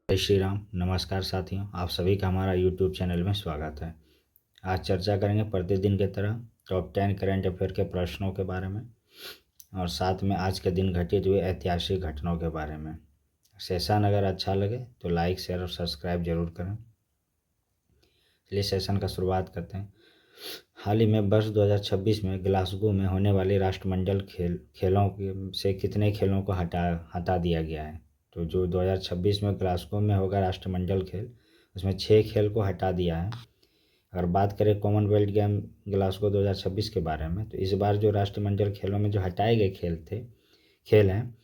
जय श्री राम। नमस्कार साथियों, आप सभी का हमारा यूट्यूब चैनल में स्वागत है। आज चर्चा करेंगे प्रतिदिन की तरह टॉप 10 करंट अफेयर के प्रश्नों के बारे में और साथ में आज के दिन घटित हुए ऐतिहासिक घटनाओं के बारे में। सेशन अगर अच्छा लगे तो लाइक, शेयर और सब्सक्राइब जरूर करें। चलिए सेशन का शुरुआत करते हैं। हाल ही में वर्ष 2026 में ग्लासगो में होने वाले राष्ट्रमंडल खेलों से कितने खेलों को हटा दिया गया है? तो जो 2026 में ग्लासगो में होगा राष्ट्रमंडल खेल, उसमें 6 खेल को हटा दिया है। अगर बात करें कॉमनवेल्थ गेम ग्लासगो 2026 के बारे में, तो इस बार जो राष्ट्रमंडल खेलों में जो हटाए गए खेल हैं,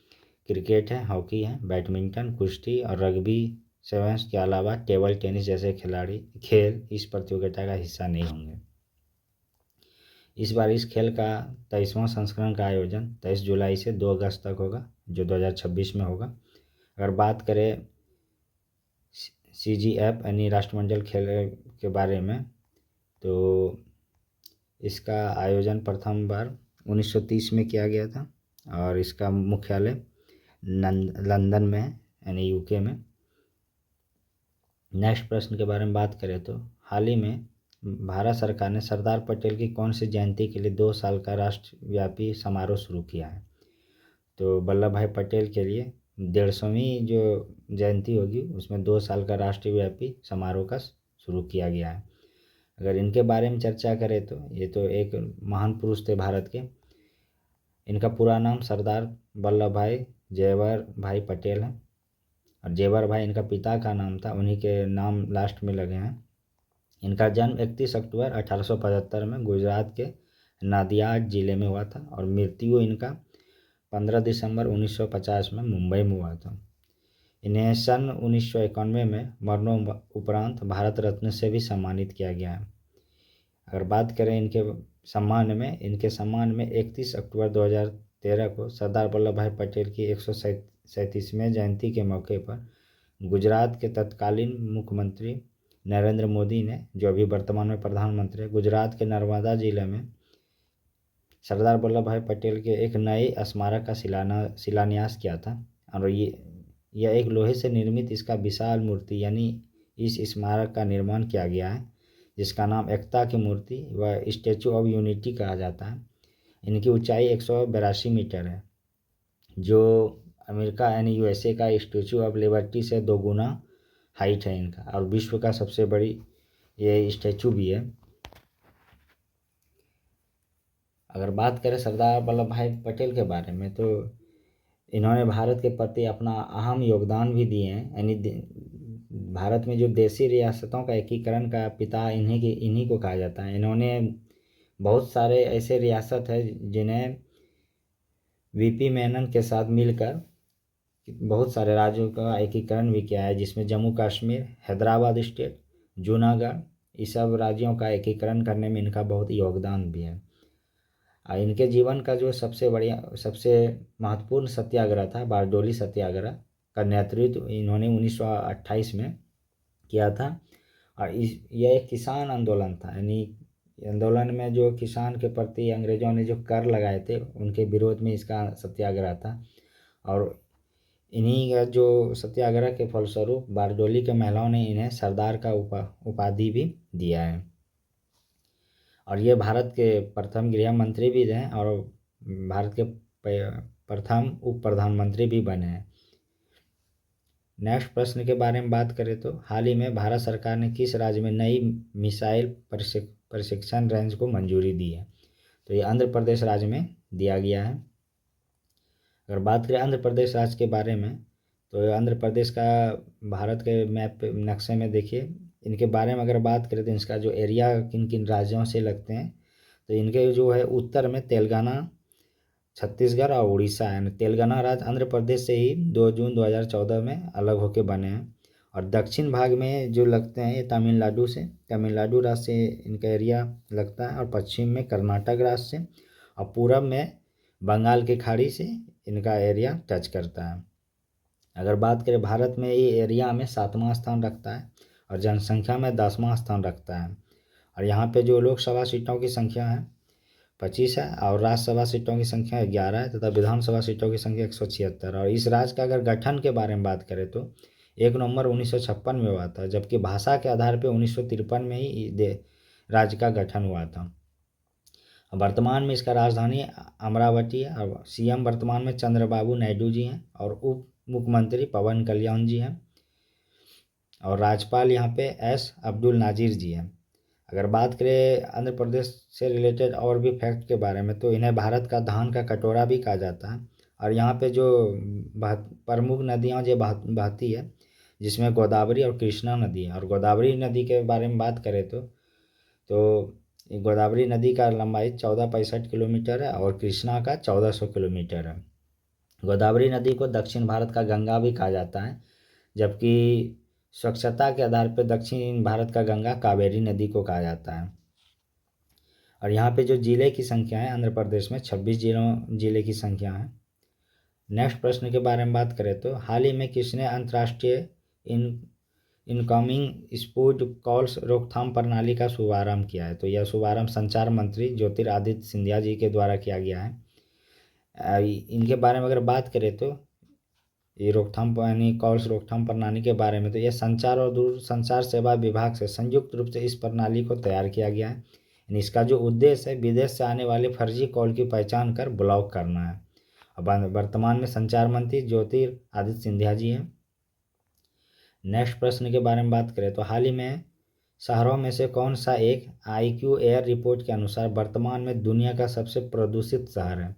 क्रिकेट है, हॉकी है, बैडमिंटन, कुश्ती और रग्बी सेवन्स के अलावा टेबल टेनिस जैसे खेल इस प्रतियोगिता का हिस्सा नहीं होंगे। इस बार इस खेल का 23वां संस्करण का आयोजन 23 जुलाई से 2 अगस्त तक होगा, जो 2026 में होगा। अगर बात करें CGF यानी राष्ट्रमंडल खेल के बारे में, तो इसका आयोजन प्रथम बार 1930 में किया गया था और इसका मुख्यालय लंदन में है, यानी UK में। नेक्स्ट प्रश्न के बारे में बात करें तो हाल ही में भारत सरकार ने सरदार पटेल की कौन सी जयंती के लिए 2 साल का राष्ट्रव्यापी समारोह शुरू किया है? तो वल्लभ भाई पटेल के लिए 150वीं जो जयंती होगी उसमें 2 साल का राष्ट्रव्यापी समारोह का शुरू किया गया है। अगर इनके बारे में चर्चा करें तो ये तो एक महान पुरुष थे भारत के। इनका पूरा नाम सरदार वल्लभ भाई जयवर भाई पटेल है और जेवर भाई इनका पिता का नाम था, उन्हीं के नाम लास्ट में लगे हैं। इनका जन्म 31 अक्टूबर 1875 में गुजरात के नादियाड जिले में हुआ था और मृत्यु इनका 15 दिसंबर 1950 में मुंबई में हुआ था। इन्हें सन 1991 में मरणोपरांत भारत रत्न से भी सम्मानित किया गया है। अगर बात करें इनके सम्मान में 31 अक्टूबर 2013 को सरदार वल्लभ भाई पटेल की 137वें जयंती के मौके पर गुजरात के तत्कालीन मुख्यमंत्री नरेंद्र मोदी ने, जो अभी वर्तमान में प्रधानमंत्री है, गुजरात के नर्मदा जिले में सरदार वल्लभ भाई पटेल के एक नए स्मारक का शिलान्यास किया था और यह एक लोहे से निर्मित इसका विशाल मूर्ति यानी इस स्मारक का निर्माण किया गया है, जिसका नाम एकता की मूर्ति व स्टैचू ऑफ यूनिटी कहा जाता है। इनकी ऊंचाई 182 मीटर है, जो अमेरिका यानी USA का स्टैचू ऑफ लिबर्टी से 2 गुना हाइट है इनका और विश्व का सबसे बड़ी ये स्टैचू भी है। अगर बात करें सरदार वल्लभ भाई पटेल के बारे में, तो इन्होंने भारत के प्रति अपना अहम योगदान भी दिए हैं, यानी भारत में जो देशी रियासतों का एकीकरण का पिता इन्हीं को कहा जाता है। इन्होंने बहुत सारे ऐसे रियासत है जिन्हें VP मेनन के साथ मिलकर बहुत सारे राज्यों का एकीकरण भी किया है, जिसमें जम्मू कश्मीर, हैदराबाद स्टेट, जूनागढ़, इस सब राज्यों का एकीकरण करने में इनका बहुत योगदान भी है। इनके जीवन का जो सबसे महत्वपूर्ण सत्याग्रह था, बारडोली सत्याग्रह का नेतृत्व इन्होंने 1928 में किया था और यह एक किसान आंदोलन था। यानी आंदोलन में जो किसान के प्रति अंग्रेजों ने जो कर लगाए थे उनके विरोध में इसका सत्याग्रह था और इन्हीं का जो सत्याग्रह के फलस्वरूप बारडोली के महिलाओं ने इन्हें सरदार का उपाधि भी दिया है और ये भारत के प्रथम गृह मंत्री भी हैं और भारत के प्रथम उप प्रधानमंत्री भी बने हैं। नेक्स्ट प्रश्न के बारे में बात करें तो हाल ही में भारत सरकार ने किस राज्य में नई मिसाइल प्रशिक्षण रेंज को मंजूरी दी है? तो ये आंध्र प्रदेश राज्य में दिया गया है। अगर बात करें आंध्र प्रदेश राज्य के बारे में, तो आंध्र प्रदेश का भारत के मैप नक्शे में देखिए, इनके बारे में अगर बात करें तो इसका जो एरिया किन किन राज्यों से लगते हैं, तो इनके जो है उत्तर में तेलंगाना, छत्तीसगढ़ और उड़ीसा है। तेलंगाना राज्य आंध्र प्रदेश से ही 2 जून 2014 में अलग होकर बने हैं और दक्षिण भाग में जो लगते हैं ये तमिलनाडु राज्य से इनका एरिया लगता है और पश्चिम में कर्नाटक राज्य से और पूरब में बंगाल की खाड़ी से इनका एरिया टच करता है। अगर बात करें भारत में ये एरिया में 7वां स्थान रखता है और जनसंख्या में 10वां स्थान रखता है और यहाँ पे जो लोकसभा सीटों की संख्या है 25 है और राज्यसभा सीटों की संख्या 11 है तथा विधानसभा सीटों की संख्या 176। और इस राज्य का अगर गठन के बारे में बात करें तो 1 नवंबर 1956 में हुआ था, जबकि भाषा के आधार पर 1953 में ही राज्य का गठन हुआ था। वर्तमान में इसका राजधानी अमरावती है और सीएम वर्तमान में चंद्रबाबू नायडू जी हैं और उप मुख्यमंत्री पवन कल्याण जी हैं और राज्यपाल यहाँ पे एस अब्दुल नाजिर जी हैं। अगर बात करें आंध्र प्रदेश से रिलेटेड और भी फैक्ट के बारे में, तो इन्हें भारत का धान का कटोरा भी कहा जाता है। और यहाँ पे जो प्रमुख नदियाँ जो बहती है, जिसमें गोदावरी और कृष्णा नदी है। और गोदावरी नदी के बारे में बात करें तो गोदावरी नदी का लंबाई 1465 किलोमीटर है और कृष्णा का 1400 किलोमीटर है। गोदावरी नदी को दक्षिण भारत का गंगा भी कहा जाता है, जबकि स्वच्छता के आधार पर दक्षिण भारत का गंगा कावेरी नदी को कहा जाता है। और यहाँ पे जो जिले की संख्या है, आंध्र प्रदेश में 26 जिले की संख्या है। नेक्स्ट प्रश्न के बारे में बात करें तो हाल ही में किसने अंतर्राष्ट्रीय इनकमिंग स्पूड कॉल्स रोकथाम प्रणाली का शुभारंभ किया है? तो यह शुभारंभ संचार मंत्री ज्योतिरादित्य सिंधिया जी के द्वारा किया गया है। इनके बारे में अगर बात करें तो ये रोकथाम यानी कॉल्स रोकथाम प्रणाली के बारे में, तो यह संचार और दूरसंचार सेवा विभाग से संयुक्त रूप से इस प्रणाली को तैयार किया गया है। इसका जो उद्देश्य है, विदेश से आने वाले फर्जी कॉल की पहचान कर ब्लॉक करना है। अब वर्तमान में संचार मंत्री ज्योतिरादित्य सिंधिया जी हैं। नेक्स्ट प्रश्न के बारे में बात करें तो हाल ही में शहरों में से कौन सा एक IQ एयर रिपोर्ट के अनुसार वर्तमान में दुनिया का सबसे प्रदूषित शहर है?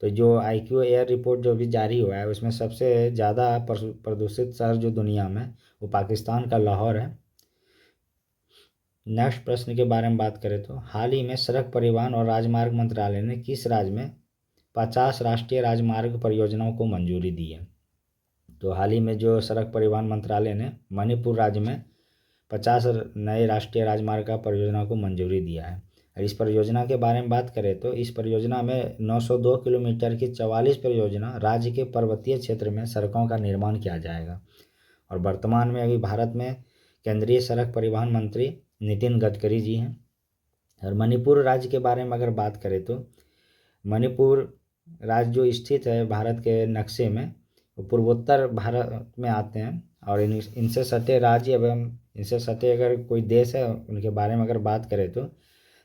तो जो IQ एयर रिपोर्ट जो भी जारी हुआ है, उसमें सबसे ज़्यादा प्रदूषित शहर जो दुनिया में, वो पाकिस्तान का लाहौर है। नेक्स्ट प्रश्न के बारे में बात करें तो हाल ही में सड़क परिवहन और राजमार्ग मंत्रालय ने किस राज्य में 50 राष्ट्रीय राजमार्ग परियोजनाओं को मंजूरी दी है? तो हाल ही में जो सड़क परिवहन मंत्रालय ने मणिपुर राज्य में 50 नए राष्ट्रीय राजमार्ग का परियोजना को मंजूरी दिया है। और इस परियोजना के बारे में बात करें तो इस परियोजना में 902 किलोमीटर की 44 परियोजना राज्य के पर्वतीय क्षेत्र में सड़कों का निर्माण किया जाएगा। और वर्तमान में अभी भारत में केंद्रीय सड़क परिवहन मंत्री नितिन गडकरी जी हैं। और मणिपुर राज्य के बारे में अगर बात करें तो मणिपुर राज्य जो स्थित है भारत के नक्शे में, वो पूर्वोत्तर भारत में आते हैं। और इनसे सटे राज्य एवं इनसे सटे अगर कोई देश है, उनके बारे में अगर बात करें तो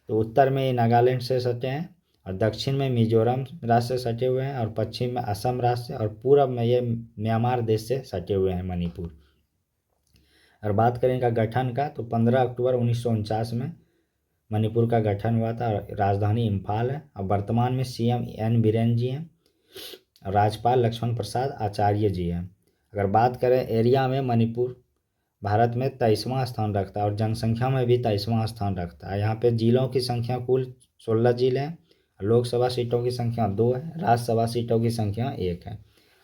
उत्तर में नागालैंड से सटे हैं और दक्षिण में मिजोरम राज्य से सटे हुए हैं और पश्चिम में असम राज्य से और पूरब में ये म्यांमार देश से सटे हुए हैं मणिपुर। और बात करें इनका गठन का तो 15 अक्टूबर 1949 में मणिपुर का गठन हुआ था। राजधानी इम्फाल है। अब वर्तमान में CM N बीरेन जी हैं और राज्यपाल लक्ष्मण प्रसाद आचार्य जी हैं। अगर बात करें एरिया में, मणिपुर भारत में 23वां स्थान रखता है और जनसंख्या में भी 23वां स्थान रखता है। यहाँ पे जिलों की संख्या कुल 16 जिले हैं, लोकसभा सीटों की संख्या 2 है, राज्यसभा सीटों की संख्या 1 है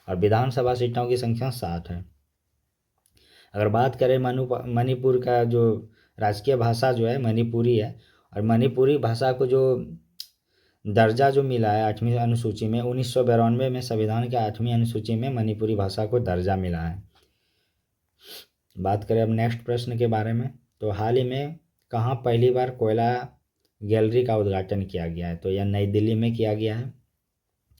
और विधानसभा सीटों की संख्या 7 है। अगर बात करें मणिपुर का जो राजकीय भाषा जो है मणिपुरी है और मणिपुरी भाषा को जो दर्जा जो मिला है 8वीं अनुसूची में, 1992 में संविधान के 8वीं अनुसूची में मणिपुरी भाषा को दर्जा मिला है। बात करें अब नेक्स्ट प्रश्न के बारे में तो हाल ही में कहाँ पहली बार कोयला गैलरी का उद्घाटन किया गया है? तो यह नई दिल्ली में किया गया है।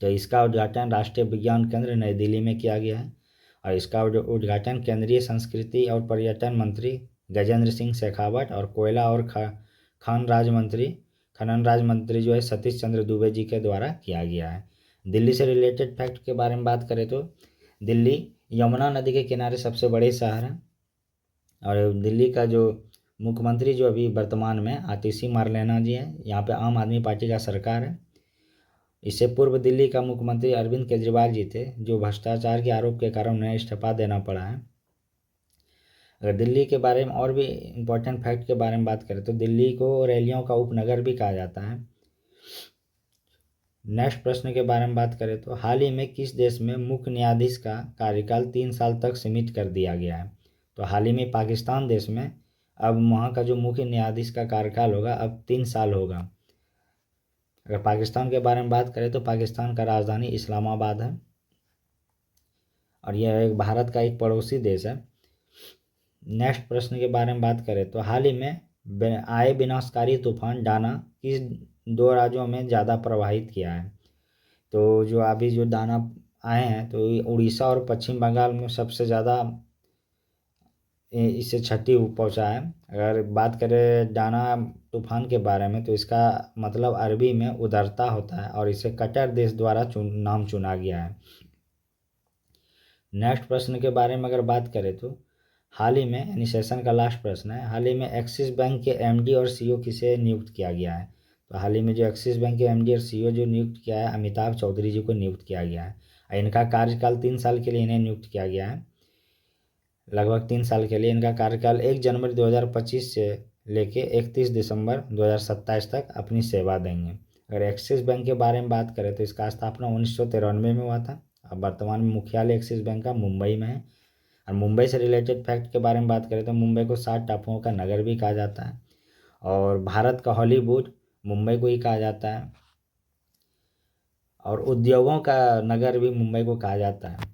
तो इसका उद्घाटन राष्ट्रीय विज्ञान केंद्र नई दिल्ली में किया गया है और इसका उद्घाटन केंद्रीय संस्कृति और पर्यटन मंत्री गजेंद्र सिंह शेखावत और कोयला और खनन राज्य मंत्री जो है सतीश चंद्र दुबे जी के द्वारा किया गया है। दिल्ली से रिलेटेड फैक्ट के बारे में बात करें तो दिल्ली यमुना नदी के किनारे सबसे बड़े शहर है और दिल्ली का जो मुख्यमंत्री जो अभी वर्तमान में आतिशी मारलेना जी हैं, यहाँ पे आम आदमी पार्टी का सरकार है। इससे पूर्व दिल्ली का मुख्यमंत्री अरविंद केजरीवाल जी थे, जो भ्रष्टाचार के आरोप के कारण उन्हें इस्तीफा देना पड़ा है। अगर दिल्ली के बारे में और भी इम्पोर्टेंट फैक्ट के बारे में बात करें तो दिल्ली को रैलियों का उपनगर भी कहा जाता है। नेक्स्ट प्रश्न के बारे में बात करें तो हाल ही में किस देश में मुख्य न्यायाधीश का कार्यकाल 3 साल तक सीमित कर दिया गया है? तो हाल ही में पाकिस्तान देश में अब वहाँ का जो मुख्य न्यायाधीश का कार्यकाल होगा अब 3 साल होगा। अगर पाकिस्तान के बारे में बात करें तो पाकिस्तान का राजधानी इस्लामाबाद है और यह एक भारत का एक पड़ोसी देश है। नेक्स्ट प्रश्न के बारे में बात करें तो हाल ही में आए विनाशकारी तूफान डाना किस 2 राज्यों में ज़्यादा प्रभावित किया है? तो जो अभी जो दाना आए हैं तो उड़ीसा और पश्चिम बंगाल में सबसे ज़्यादा इससे क्षति पहुंचा है। अगर बात करें डाना तूफान के बारे में तो इसका मतलब अरबी में उदारता होता है और इसे कटर देश द्वारा नाम चुना गया है। नेक्स्ट प्रश्न के बारे में अगर बात करें तो हाल ही में, यानी सेशन का लास्ट प्रश्न है, हाल ही में एक्सिस बैंक के एमडी और सीईओ किसे नियुक्त किया गया है? तो हाल ही में जो एक्सिस बैंक के एमडी और सीईओ जो नियुक्त किया है, अमिताभ चौधरी जी को नियुक्त किया गया है। इनका कार्यकाल 3 साल के लिए इन्हें नियुक्त किया गया है। लगभग 3 साल के लिए इनका कार्यकाल 1 जनवरी 2025 से लेके 31 दिसंबर 2027 तक अपनी सेवा देंगे। अगर एक्सिस बैंक के बारे में बात करें तो इसका स्थापना 1993 में हुआ था। अब वर्तमान में मुख्यालय एक्सिस बैंक का मुंबई में है। और मुंबई से रिलेटेड फैक्ट के बारे में बात करें तो मुंबई को 7 टापुओं का नगर भी कहा जाता है और भारत का हॉलीवुड मुंबई को ही कहा जाता है और उद्योगों का नगर भी मुंबई को कहा जाता है।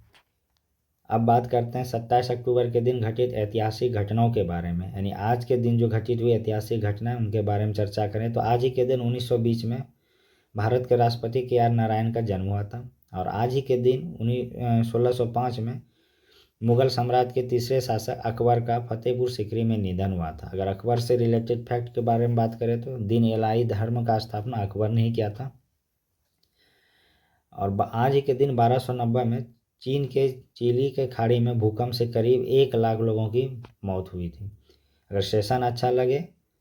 अब बात करते हैं 27 अक्टूबर के दिन घटित ऐतिहासिक घटनाओं के बारे में, यानी आज के दिन जो घटित हुई ऐतिहासिक घटना है उनके बारे में चर्चा करें तो आज ही के दिन 1920 में भारत के राष्ट्रपति KR नारायण का जन्म हुआ था। और आज ही के दिन 1605 में मुगल साम्राज्य के तीसरे शासक अकबर का फतेहपुर सीकरी में निधन हुआ था। अगर अकबर से रिलेटेड फैक्ट के बारे में बात करें तो दीन इलाही धर्म का स्थापना अकबर ने ही किया था। और आज ही के दिन 1290 में चीन के चिली के खाड़ी में भूकंप से करीब 1 लाख लोगों की मौत हुई थी। अगर सेशन अच्छा लगे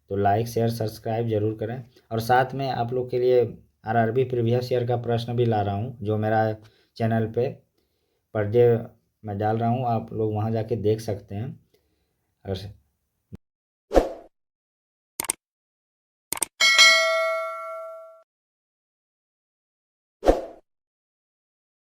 तो लाइक शेयर सब्सक्राइब जरूर करें और साथ में आप लोग के लिए RRB प्रीवियस ईयर का प्रश्न भी ला रहा हूँ जो मेरा चैनल पे पर डे मैं डाल रहा हूँ, आप लोग वहाँ जाके देख सकते हैं। अगर